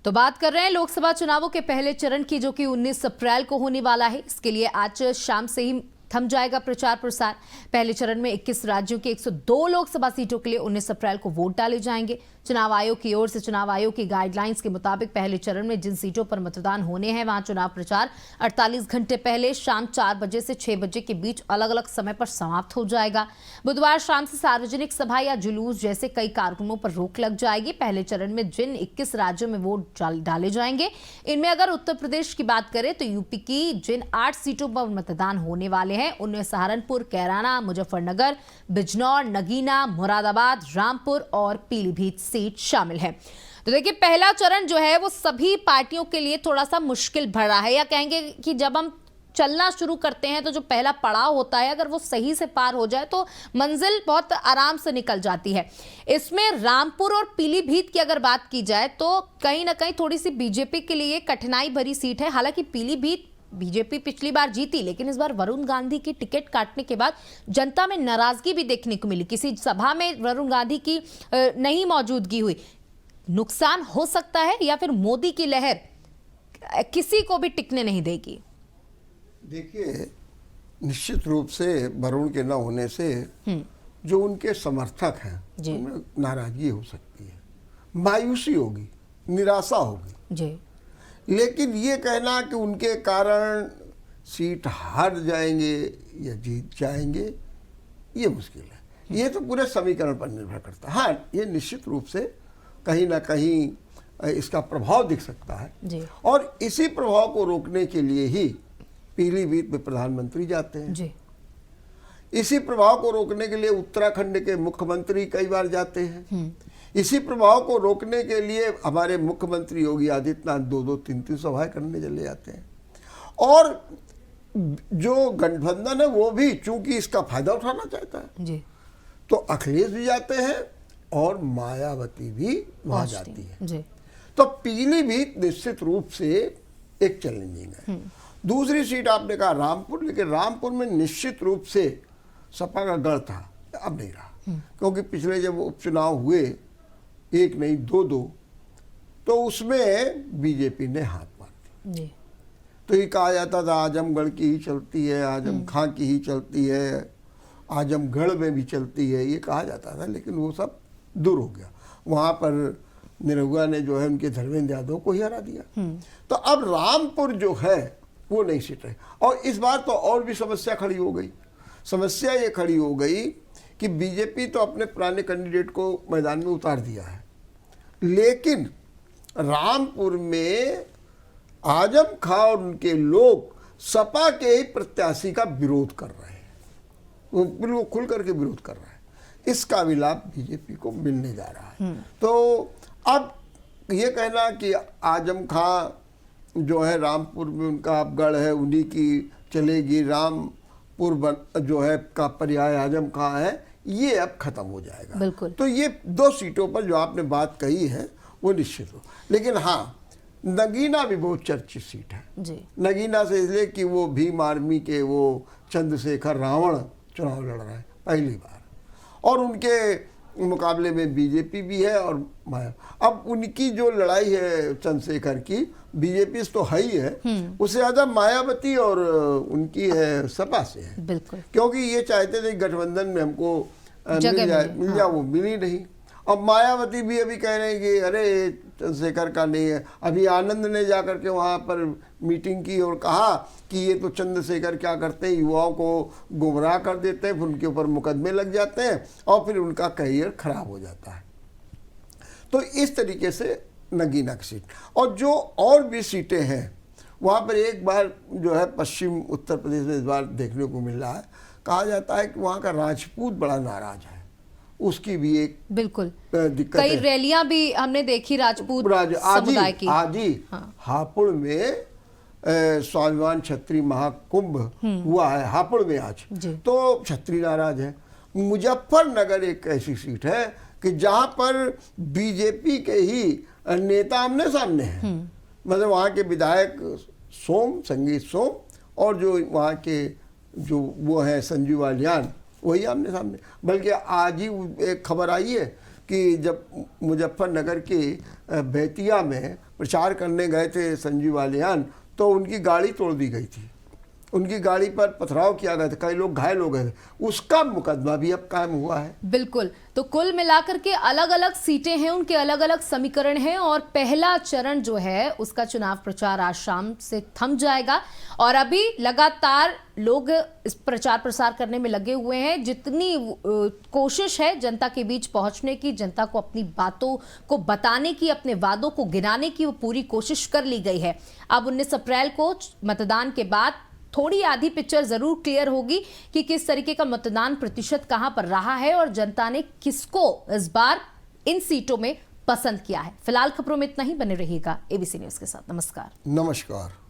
तो बात कर रहे हैं लोकसभा चुनावों के पहले चरण की, जो कि 19 अप्रैल को होने वाला है। इसके लिए आज शाम से ही थम जाएगा प्रचार प्रसार। पहले चरण में 21 राज्यों की 102 लोकसभा सीटों के लिए 19 अप्रैल को वोट डाले जाएंगे। चुनाव आयोग की ओर से चुनाव आयोग की गाइडलाइंस के मुताबिक पहले चरण में जिन सीटों पर मतदान होने हैं वहां चुनाव प्रचार 48 घंटे पहले शाम 4 बजे से 6 बजे के बीच अलग अलग समय पर समाप्त हो जाएगा। बुधवार शाम से सार्वजनिक सभा या जुलूस जैसे कई कार्यक्रमों पर रोक लग जाएगी। पहले चरण में जिन 21 राज्यों में वोट डाले जाएंगे, इनमें अगर उत्तर प्रदेश की बात करें तो यूपी की जिन 8 सीटों पर मतदान होने वाले हैं उनमें सहारनपुर, कैराना, मुजफ्फरनगर, बिजनौर, नगीना, मुरादाबाद, रामपुर और पीलीभीत सीट शामिल है। तो देखिए, पहला चरण जो है वो सभी पार्टियों के लिए थोड़ा सा मुश्किल भरा है, या कहेंगे कि जब हम चलना शुरू करते हैं तो जो पहला पड़ाव होता है अगर वो सही से पार हो जाए तो मंजिल बहुत आराम से निकल जाती है। इसमें रामपुर और पीलीभीत की अगर बात की जाए तो कहीं ना कहीं थोड़ी सी बीजेपी के लिए कठिनाई भरी सीट है। हालांकि पीलीभीत बीजेपी पिछली बार जीती, लेकिन इस बार वरुण गांधी की टिकट काटने के बाद जनता में नाराजगी भी देखने को मिली। किसी सभा में वरुण गांधी की नहीं मौजूदगी हुई। नुकसान हो सकता है या फिर मोदी की लहर किसी को भी टिकने नहीं देगी। देखिए, निश्चित रूप से वरुण के न होने से जो उनके समर्थक हैं उनमें नाराजगी हो सकती है, मायूसी होगी, निराशा होगी जी। लेकिन ये कहना कि उनके कारण सीट हार जाएंगे या जीत जाएंगे, ये मुश्किल है। ये तो पूरे समीकरण पर निर्भर करता है। हाँ, ये निश्चित रूप से कहीं ना कहीं इसका प्रभाव दिख सकता है जी। और इसी प्रभाव को रोकने के लिए ही पीलीभीत में प्रधानमंत्री जाते हैं जी। इसी प्रभाव को रोकने के लिए उत्तराखंड के मुख्यमंत्री कई बार जाते हैं। इसी प्रभाव को रोकने के लिए हमारे मुख्यमंत्री योगी आदित्यनाथ 2-2, 3-3 सभाएं करने चले जाते हैं। और जो गठबंधन है वो भी चूंकि इसका फायदा उठाना चाहता है जी। तो अखिलेश भी जाते हैं और मायावती भी वहां जाती है जी। तो पीलीभीत निश्चित रूप से एक चैलेंजिंग है। दूसरी सीट आपने कहा रामपुर, लेकिन रामपुर में निश्चित रूप से सपा का गढ़ था, अब नहीं रहा। क्योंकि पिछले जब उपचुनाव हुए, एक नहीं 2-2, तो उसमें बीजेपी ने हाथ मार दी। तो ये कहा जाता था आजमगढ़ की ही चलती है, आजम खां की ही चलती है, आजमगढ़ में भी चलती है, ये कहा जाता था। लेकिन वो सब दूर हो गया। वहाँ पर निरहुआ ने जो है उनके धर्मेंद्र यादव को ही हरा दिया। तो अब रामपुर जो है वो नहीं सीट रही। और इस बार तो और भी समस्या खड़ी हो गई। समस्या ये खड़ी हो गई कि बीजेपी तो अपने पुराने कैंडिडेट को मैदान में उतार दिया है, लेकिन रामपुर में आजम खां और उनके लोग सपा के ही प्रत्याशी का विरोध कर रहे हैं। वो बिल्कुल खुल करके विरोध कर रहे हैं। इसका भी लाभ बीजेपी को मिलने जा रहा है। तो अब ये कहना कि आजम खां जो है रामपुर में उनका अब गढ़ है, उन्हीं की चलेगी, रामपुर जो है का पर्याय आजम खां है, ये अब खत्म हो जाएगा। बिल्कुल। तो ये 2 सीटों पर जो आपने बात कही है वो निश्चित हो। लेकिन हाँ, नगीना भी बहुत चर्चित सीट है जी। नगीना से इसलिए कि वो भीम आर्मी के वो चंद्रशेखर रावण चुनाव लड़ रहे हैं पहली बार, और उनके मुकाबले में बीजेपी भी है और माया। अब उनकी जो लड़ाई है चंद्रशेखर की, बीजेपी से तो है ही है, उससे ज्यादा मायावती और उनकी है सपा से है। बिल्कुल। क्योंकि ये चाहते थे गठबंधन में हमको मिल जाए, वो मिली नहीं। और मायावती भी अभी कह रहे हैं कि अरे चंद्रशेखर का नहीं है। अभी आनंद ने जाकर के वहाँ पर मीटिंग की और कहा कि ये तो चंद्रशेखर क्या करते हैं, युवाओं को गुमराह कर देते हैं, फिर उनके ऊपर मुकदमे लग जाते हैं और फिर उनका करियर खराब हो जाता है। तो इस तरीके से नगीना की सीट और जो और भी सीटें हैं वहाँ पर एक बार जो है पश्चिम उत्तर प्रदेश में इस बार देखने को मिल रहा है। कहा जाता है कि वहाँ का राजपूत बड़ा नाराज है, उसकी भी एक बिल्कुल दिक्कत है। कई रैलियां भी हमने देखी राजपूत समुदाय की। आज ही हापुड़ में स्वाभिमान क्षत्रिय महाकुंभ हुआ है, हापुड़ में आज। तो क्षत्रिय नाराज है। मुजफ्फरनगर एक ऐसी सीट है कि जहां पर बीजेपी के ही नेता आमने सामने हैं। मतलब वहाँ के विधायक संगीत सोम और जो वहाँ के जो वो है संजीव बालियान, वही आमने सामने। बल्कि आज ही एक खबर आई है कि जब मुजफ्फरनगर के बेतिया में प्रचार करने गए थे संजीव बालियान, तो उनकी गाड़ी तोड़ दी गई थी, उनकी गाड़ी पर पथराव किया गया था, कई लोग घायल हो गए थे, उसका मुकदमा भी अब कायम हुआ है। बिल्कुल, तो कुल मिलाकर के अलग अलग सीटें हैं, उनके अलग अलग समीकरण हैं और पहला चरण जो है उसका चुनाव प्रचार आज शाम से थम जाएगा और अभी लगातार लोग इस प्रचार प्रसार करने में लगे हुए हैं। जितनी कोशिश है जनता के बीच पहुंचने की, जनता को अपनी बातों को बताने की, अपने वादों को गिनाने की, वो पूरी कोशिश कर ली गई है। अब 19 अप्रैल को मतदान के बाद थोड़ी आधी पिक्चर जरूर क्लियर होगी कि किस तरीके का मतदान प्रतिशत कहां पर रहा है और जनता ने किसको इस बार इन सीटों में पसंद किया है। फिलहाल खबरों में इतना ही, बने रहिएगा एबीसी न्यूज के साथ। नमस्कार। नमस्कार।